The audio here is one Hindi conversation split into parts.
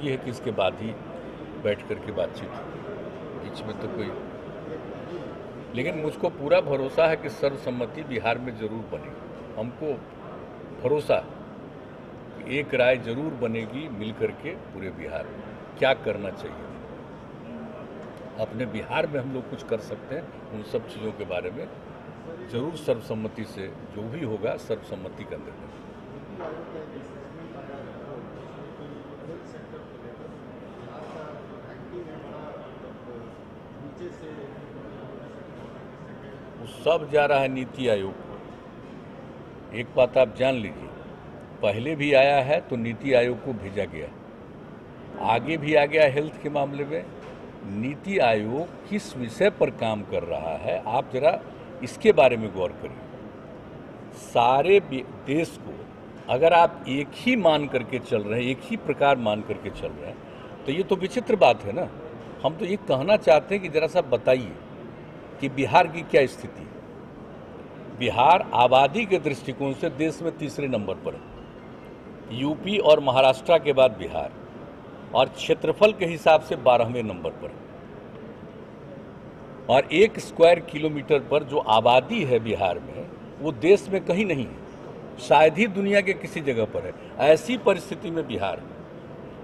ज़रूरी है कि इसके बाद ही बैठ कर के बातचीत हो, बीच में तो कोई। लेकिन मुझको पूरा भरोसा है कि सर्वसम्मति बिहार में जरूर बनेगी। हमको भरोसा है कि एक राय जरूर बनेगी मिल करके पूरे बिहार में क्या करना चाहिए। अपने बिहार में हम लोग कुछ कर सकते हैं, उन सब चीज़ों के बारे में जरूर सर्वसम्मति से जो भी होगा सर्वसम्मति का निर्णय। वो सब जा रहा है नीति आयोग को। एक बात आप जान लीजिए, पहले भी आया है तो नीति आयोग को भेजा गया है, आगे भी आ गया हेल्थ के मामले में। नीति आयोग किस विषय पर काम कर रहा है आप जरा इसके बारे में गौर करिए। सारे देश को अगर आप एक ही मान करके चल रहे हैं, एक ही प्रकार मान करके चल रहे हैं, तो ये तो विचित्र बात है ना। हम तो ये कहना चाहते हैं कि जरा सा बताइए कि बिहार की क्या स्थिति है। बिहार आबादी के दृष्टिकोण से देश में तीसरे नंबर पर है, यूपी और महाराष्ट्र के बाद बिहार, और क्षेत्रफल के हिसाब से 12वें नंबर पर है। और 1 स्क्वायर किलोमीटर पर जो आबादी है बिहार में, वो देश में कहीं नहीं है, शायद ही दुनिया के किसी जगह पर है। ऐसी परिस्थिति में बिहार,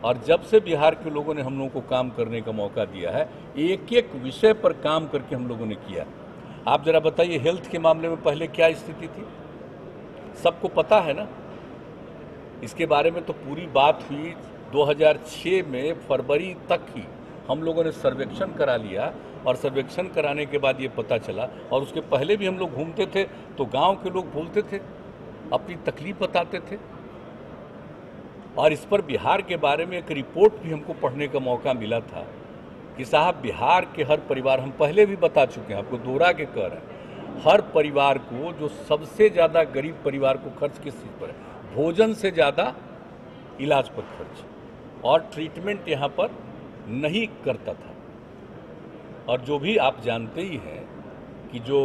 और जब से बिहार के लोगों ने हम लोगों को काम करने का मौका दिया है, एक एक विषय पर काम करके हम लोगों ने किया। आप जरा बताइए हेल्थ के मामले में पहले क्या स्थिति थी, सबको पता है ना। इसके बारे में तो पूरी बात हुई 2006 में फरवरी तक ही हम लोगों ने सर्वेक्षण करा लिया, और सर्वेक्षण कराने के बाद ये पता चला। और उसके पहले भी हम लोग घूमते थे तो गांव के लोग बोलते थे, अपनी तकलीफ बताते थे। और इस पर बिहार के बारे में एक रिपोर्ट भी हमको पढ़ने का मौका मिला था कि साहब बिहार के हर परिवार, हम पहले भी बता चुके हैं, आपको दोहरा के कह रहे हैं, हर परिवार को, जो सबसे ज़्यादा गरीब परिवार को खर्च किस चीज़ पर है, भोजन से ज़्यादा इलाज पर खर्च, और ट्रीटमेंट यहाँ पर नहीं करता था। और जो भी आप जानते ही हैं कि जो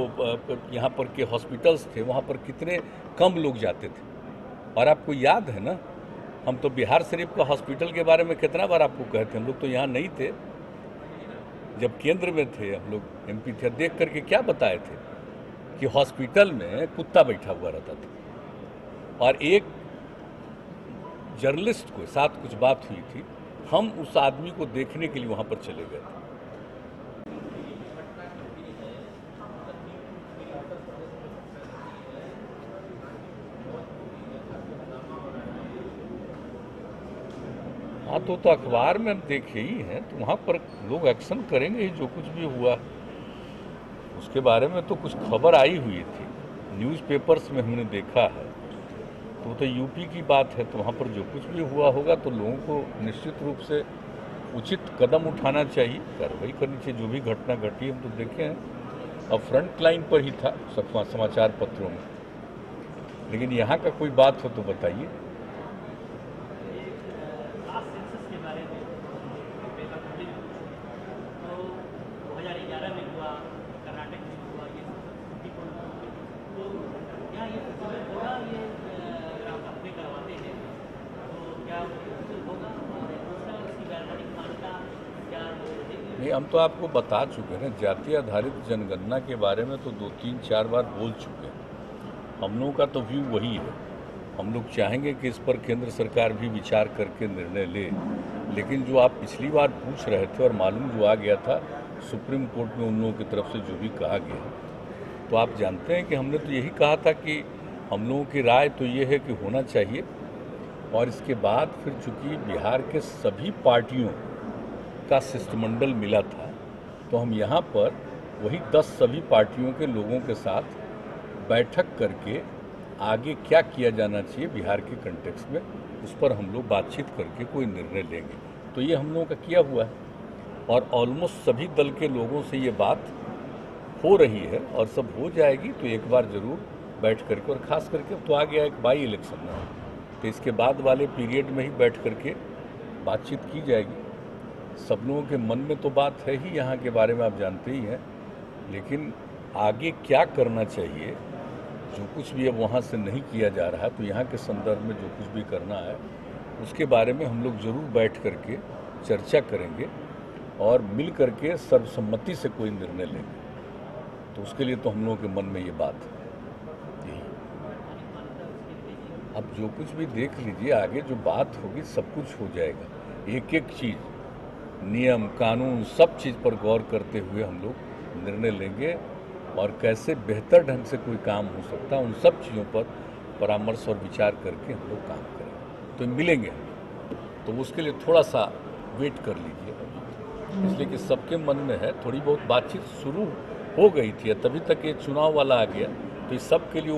यहाँ पर के हॉस्पिटल्स थे वहाँ पर कितने कम लोग जाते थे। और आपको याद है ना, हम तो बिहार शरीफ का हॉस्पिटल के बारे में कितना बार आपको कहे थे, हम लोग तो यहाँ नहीं थे, जब केंद्र में थे हम लोग एमपी थे, देख करके क्या बताए थे कि हॉस्पिटल में कुत्ता बैठा हुआ रहता था। और एक जर्नलिस्ट को साथ कुछ बात हुई थी, हम उस आदमी को देखने के लिए वहाँ पर चले गए थे। हाँ तो अखबार में हम देखे ही हैं, तो वहाँ पर लोग एक्शन करेंगे ही, जो कुछ भी हुआ उसके बारे में तो कुछ खबर आई हुई थी, न्यूज़पेपर्स में हमने देखा है। तो यूपी की बात है, तो वहाँ पर जो कुछ भी हुआ होगा तो लोगों को निश्चित रूप से उचित कदम उठाना चाहिए, कार्रवाई करनी चाहिए। जो भी घटना घटी हम तो देखे हैं, अब फ्रंट लाइन पर ही था सब समाचार पत्रों में। लेकिन यहाँ का कोई बात हो तो बताइए। नहीं, हम तो आपको बता चुके हैं, जाति आधारित जनगणना के बारे में तो 2-3-4 बार बोल चुके हैं। हम लोगों का तो व्यू वही है। हम लोग चाहेंगे कि इस पर केंद्र सरकार भी विचार करके निर्णय ले। लेकिन जो आप पिछली बार पूछ रहे थे और मालूम जो आ गया था सुप्रीम कोर्ट में उन लोगों की तरफ से जो भी कहा गया, तो आप जानते हैं कि हमने तो यही कहा था कि हम लोगों की राय तो ये है कि होना चाहिए। और इसके बाद फिर चूँकि बिहार के सभी पार्टियों का शिष्टमंडल मिला था, तो हम यहाँ पर वही 10 सभी पार्टियों के लोगों के साथ बैठक करके आगे क्या किया जाना चाहिए बिहार के कंटेक्स्ट में, उस पर हम लोग बातचीत करके कोई निर्णय लेंगे। तो ये हम लोगों का किया हुआ है, और ऑलमोस्ट सभी दल के लोगों से ये बात हो रही है, और सब हो जाएगी तो एक बार ज़रूर बैठ करके। और ख़ास करके तो आ गया एक बाई इलेक्शन में, तो इसके बाद वाले पीरियड में ही बैठ करके बातचीत की जाएगी। सब लोगों के मन में तो बात है ही यहाँ के बारे में, आप जानते ही हैं। लेकिन आगे क्या करना चाहिए, जो कुछ भी अब वहाँ से नहीं किया जा रहा है, तो यहाँ के संदर्भ में जो कुछ भी करना है उसके बारे में हम लोग जरूर बैठ करके चर्चा करेंगे और मिल करके सर्वसम्मति से कोई निर्णय लेंगे। तो उसके लिए तो हम लोगों के मन में ये बात है यही। अब जो कुछ भी देख लीजिए, आगे जो बात होगी सब कुछ हो जाएगा। एक एक चीज़, नियम कानून, सब चीज़ पर गौर करते हुए हम लोग निर्णय लेंगे और कैसे बेहतर ढंग से कोई काम हो सकता है, उन सब चीज़ों पर परामर्श और विचार करके हम लोग काम करेंगे। तो मिलेंगे हम लोग, तो उसके लिए थोड़ा सा वेट कर लीजिए, इसलिए कि सबके मन में है। थोड़ी बहुत बातचीत शुरू हो गई थी, तभी तक ये चुनाव वाला आ गया, तो इस सब के लिए